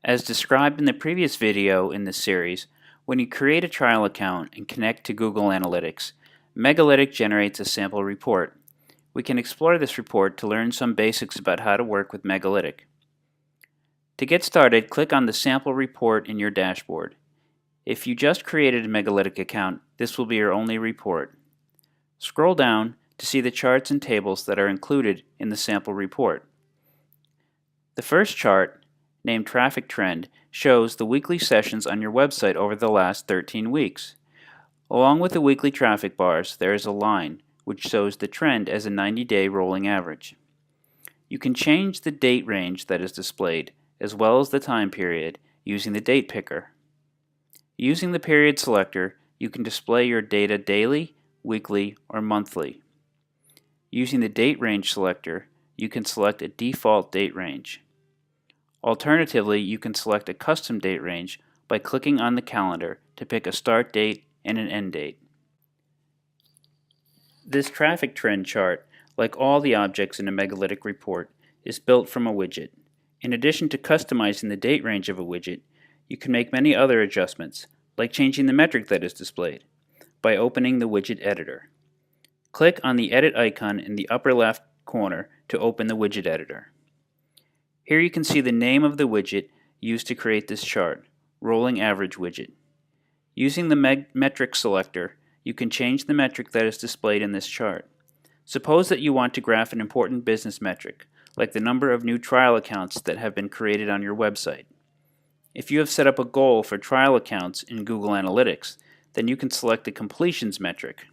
As described in the previous video in this series, when you create a trial account and connect to Google Analytics, Megalytic generates a sample report. We can explore this report to learn some basics about how to work with Megalytic. To get started, click on the sample report in your dashboard. If you just created a Megalytic account, this will be your only report. Scroll down to see the charts and tables that are included in the sample report. The first chart, named Traffic Trend, shows the weekly sessions on your website over the last 13 weeks. Along with the weekly traffic bars, there is a line which shows the trend as a 90-day rolling average. You can change the date range that is displayed, as well as the time period, using the date picker. Using the period selector, you can display your data daily, weekly, or monthly. Using the date range selector, you can select a default date range. Alternatively, you can select a custom date range by clicking on the calendar to pick a start date and an end date. This traffic trend chart, like all the objects in a Megalytic report, is built from a widget. In addition to customizing the date range of a widget, you can make many other adjustments, like changing the metric that is displayed, by opening the Widget Editor. Click on the Edit icon in the upper left corner to open the Widget Editor. Here you can see the name of the widget used to create this chart, Rolling Average Widget. Using the metric selector, you can change the metric that is displayed in this chart. Suppose that you want to graph an important business metric, like the number of new trial accounts that have been created on your website. If you have set up a goal for trial accounts in Google Analytics, then you can select the completions metric.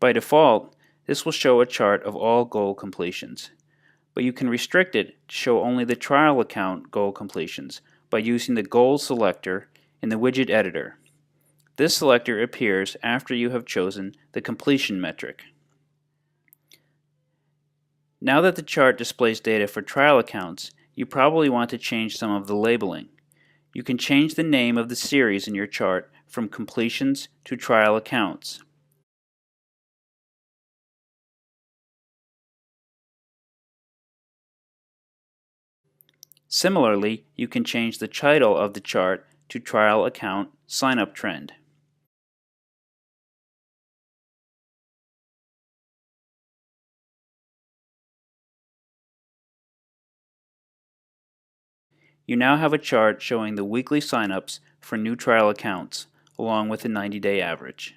By default, this will show a chart of all goal completions, but you can restrict it to show only the trial account goal completions by using the Goal selector in the Widget Editor. This selector appears after you have chosen the completion metric. Now that the chart displays data for trial accounts, you probably want to change some of the labeling. You can change the name of the series in your chart from completions to trial accounts. Similarly, you can change the title of the chart to Trial Account Sign-up Trend. You now have a chart showing the weekly sign-ups for new trial accounts, along with the 90-day average.